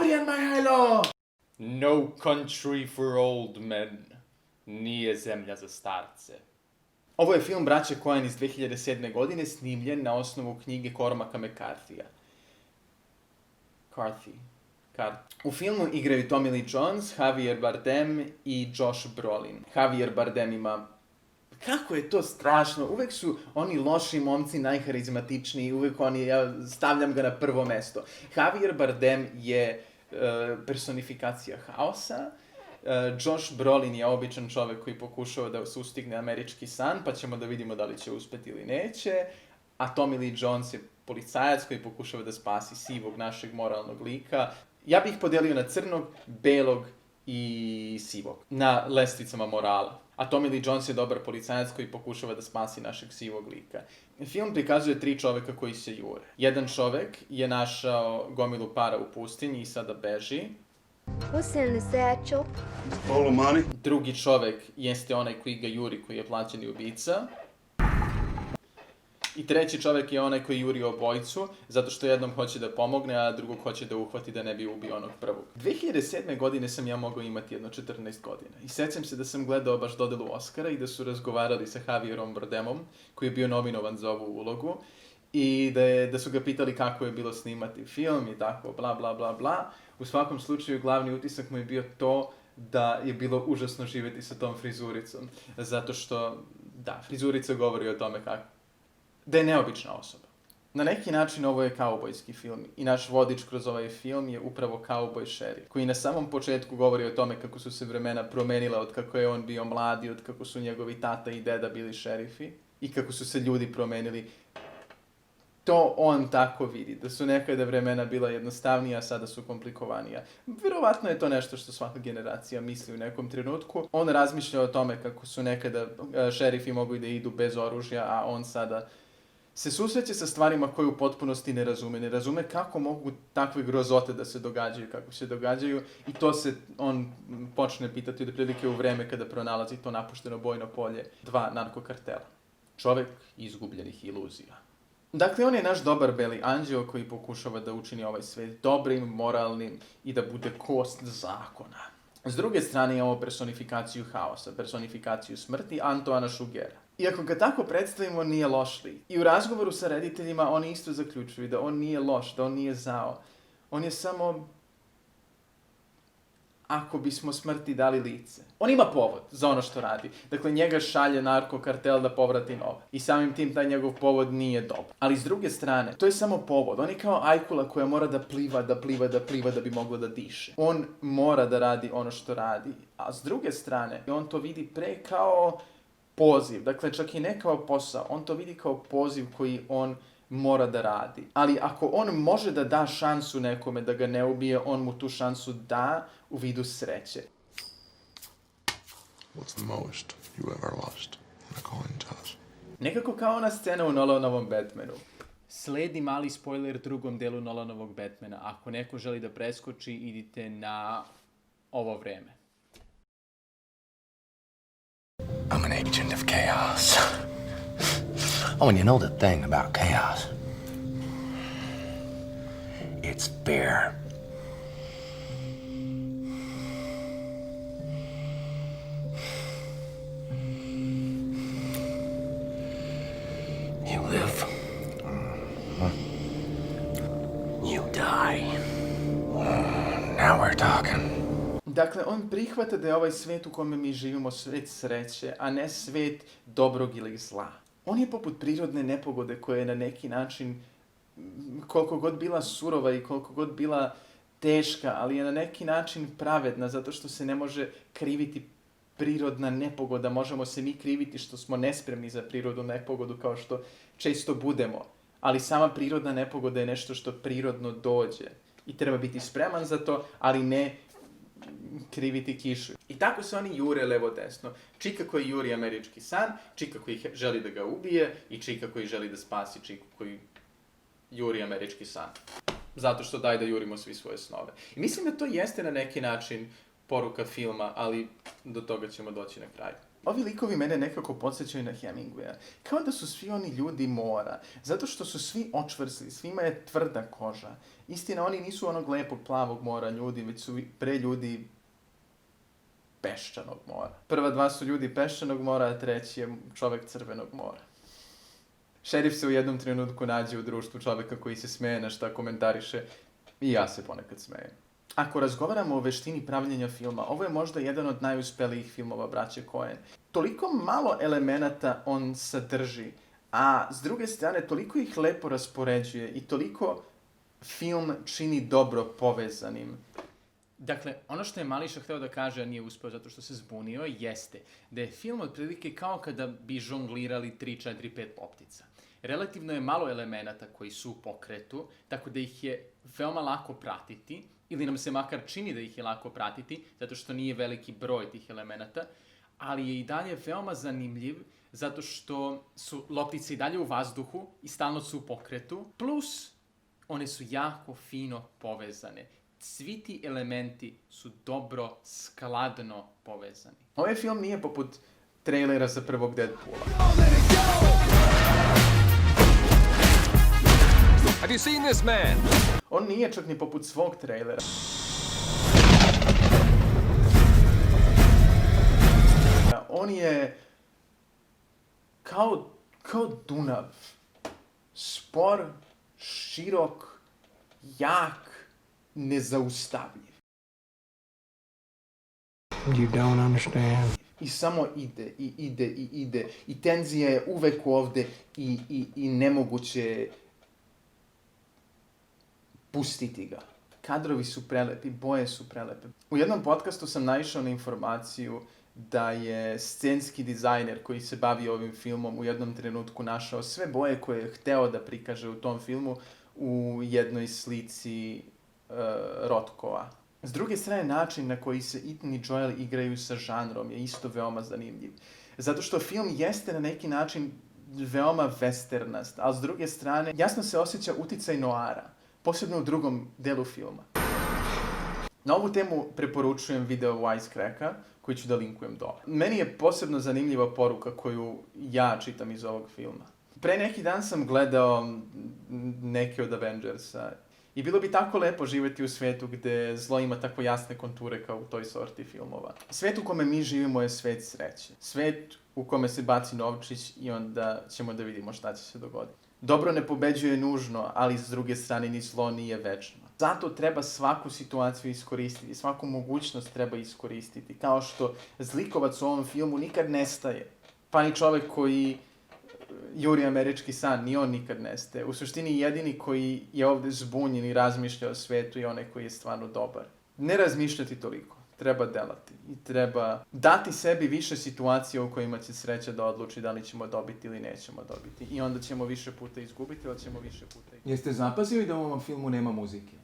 Dobrijan Mihajlo! No Country for Old Men. Nije zemlja za starce. Ovo je film braće Coen iz 2007. godine, snimljen na osnovu knjige Cormaca McCarthyja. U filmu igraju Tommy Lee Jones, Javier Bardem i Josh Brolin. Javier Bardem ima... Kako je to strašno, uvek su oni loši momci najharizmatičniji, uvek oni, ja stavljam ga na prvo mesto. Javier Bardem je personifikacija haosa, Josh Brolin je običan čovek koji pokušava da sustigne američki san, pa ćemo da vidimo da li će uspeti ili neće, a Tommy Lee Jones je policajac koji pokušava da spasi sivog našeg moralnog lika. Ja bih ih podelio na crnog, belog i sivog, na lestvicama morala. A Tommy Lee Jones je dobar policajac koji pokušava da spasi našeg sivog lika. Film prikazuje 3 čoveka koji se jure. Jedan čovek je našao gomilu para u pustinji i sada beži. What's in the satchel? Full of money. Drugi čovek jeste onaj koji ga juri, koji je plaćeni ubica. I treći čovek je onaj koji juri obojicu, zato što jednom hoće da pomogne, a drugog hoće da uhvati da ne bi ubio onog prvog. 2007. godine sam ja mogao imati jedno 14 godina. I sećam se da sam gledao baš dodelu Oscara i da su razgovarali sa Javierom Bardemom, koji je bio nominovan za ovu ulogu. I da su ga pitali kako je bilo snimati film i tako, bla, bla, bla, bla. U svakom slučaju, glavni utisak mu je bio to da je bilo užasno živjeti sa tom frizuricom. Zato što, da, frizurica govori o tome da je neobična osoba. Na neki način ovo je kaubojski film i naš vodič kroz ovaj film je upravo kauboj šerif, koji na samom početku govori o tome kako su se vremena promenila od kako je on bio mladi, od kako su njegovi tata i deda bili šerifi i kako su se ljudi promenili. To on tako vidi, da su nekada vremena bila jednostavnija, a sada su komplikovanija. Vjerovatno je to nešto što svaka generacija misli u nekom trenutku. On razmišlja o tome kako su nekada šerifi mogli da idu bez oružja, a on sada se susreće sa stvarima koje u potpunosti ne razume. Ne razume kako mogu takve grozote da se događaju, kako se događaju, i to se on počne pitati od prilike u vreme kada pronalazi to napušteno bojno polje 2 narkokartela. Čovek izgubljenih iluzija. Dakle, on je naš dobar beli anđeo koji pokušava da učini ovaj svet dobrim, moralnim i da bude kost zakona. S druge strane imamo personifikaciju haosa, personifikaciju smrti Antoana Šugera. I ako ga tako predstavimo, nije loš lik. I u razgovoru sa rediteljima oni isto zaključuju da on nije loš, da on nije zao. On je samo, ako bismo smrti dali lice. On ima povod za ono što radi. Dakle, njega šalje narkokartel da povrati novac. I samim tim taj njegov povod nije dobar. Ali s druge strane, to je samo povod. On je kao ajkula koja mora da pliva da bi mogla da diše. On mora da radi ono što radi. A s druge strane, on to vidi pre kao poziv. Dakle, čak i ne kao posao. On to vidi kao poziv koji on mora da radi. Ali ako on može da da šansu nekome da ga ne ubije, on mu tu šansu da u vidu sreće. What's the most you ever lost in a coin toss? Nekako kao ona scena u Nolanovom Batmanu. Sledi mali spoiler drugom delu Nolanovog Batmana. Ako neko želi da preskoči, idite na ovo vreme. I'm an agent of chaos. Oh, and you know the thing about chaos? It's fair. You live. You die. Now we're talking. Dakle, on prihvata da je ovaj svet u kome mi živimo svet sreće, a ne svet dobrog ili zla. On je poput prirodne nepogode koja je na neki način, koliko god bila surova i koliko god bila teška, ali je na neki način pravedna, zato što se ne može kriviti prirodna nepogoda. Možemo se mi kriviti što smo nespremni za prirodnu nepogodu, kao što često budemo. Ali sama prirodna nepogoda je nešto što prirodno dođe. I treba biti spreman za to, ali ne kriviti kišu. I tako se oni jure levo-desno. Čika koji juri američki san, Čika koji želi da ga ubije i Čika koji želi da spasi Čiku koji juri američki san. Zato što daj da jurimo svi svoje snove. I mislim da to jeste na neki način poruka filma, ali do toga ćemo doći na kraju. Ovi likovi mene nekako podsjećaju na Hemingwaya. Kao da su svi oni ljudi mora. Zato što su svi očvrsli, svima je tvrda koža. Istina, oni nisu onog lepog plavog mora ljudi, već su pre ljudi peščanog mora. Prva dva su ljudi peščanog mora, a treći je čovek crvenog mora. Šerif se u jednom trenutku nađe u društvu čoveka koji se smeje na šta komentariše i ja se ponekad smejem. Ako razgovaramo o veštini pravljenja filma, ovo je možda jedan od najuspelijih filmova braće Coen. Toliko malo elemenata on sadrži, a s druge strane toliko ih lepo raspoređuje i toliko film čini dobro povezanim. Dakle, ono što je Mališa hteo da kaže, a nije uspeo zato što se zbunio, jeste da je film otprilike kao kada bi žonglirali 3, 4, 5 loptica. Relativno je malo elemenata koji su u pokretu, tako da ih je veoma lako pratiti, ili nam se makar čini da ih je lako pratiti, zato što nije veliki broj tih elemenata, ali je i dalje veoma zanimljiv, zato što su loptice i dalje u vazduhu i stalno su u pokretu, plus one su jako fino povezane. Svi ti elementi su dobro, skladno povezani. Ovaj film nije poput trailera za prvog Deadpoola. Have you seen this man? On nije čak ni poput svog trailera. On je kao Dunav. Spor, širok, jak, nezaustavljiv. You don't understand. I samo ide, i ide, i ide. I tenzija je uvek ovde i nemoguće je pustiti ga. Kadrovi su prelepi, boje su prelepe. U jednom podcastu sam naišao na informaciju da je scenski dizajner koji se bavi ovim filmom u jednom trenutku našao sve boje koje je hteo da prikaže u tom filmu u jednoj slici Rotkova. S druge strane, način na koji se Ethan i Joel igraju sa žanrom je isto veoma zanimljiv. Zato što film jeste na neki način veoma westernast, ali s druge strane jasno se osjeća uticaj noara, posebno u drugom delu filma. Na ovu temu preporučujem video Wisecracka, koji ću da linkujem dole. Meni je posebno zanimljiva poruka koju ja čitam iz ovog filma. Pre neki dan sam gledao neke od Avengersa i bilo bi tako lepo živjeti u svetu gde zlo ima tako jasne konture kao u toj sorti filmova. Svet u kome mi živimo je svet sreće. Svet u kome se baci novčić i onda ćemo da vidimo šta će se dogoditi. Dobro ne pobeđuje nužno, ali s druge strane ni zlo nije večno. Zato treba svaku situaciju iskoristiti, svaku mogućnost treba iskoristiti. Kao što zlikovac u ovom filmu nikad nestaje. Pa ni čovek koji juri američki san, ni on nikad nestaje. U suštini jedini koji je ovde zbunjen i razmišlja o svetu je onaj koji je stvarno dobar. Ne razmišljati toliko, treba delati i treba dati sebi više situacija u kojima će sreća da odluči da li ćemo dobiti ili nećemo dobiti. I onda ćemo više puta izgubiti, ali ćemo više puta i... Jeste zapazili da u ovom filmu nema muzike?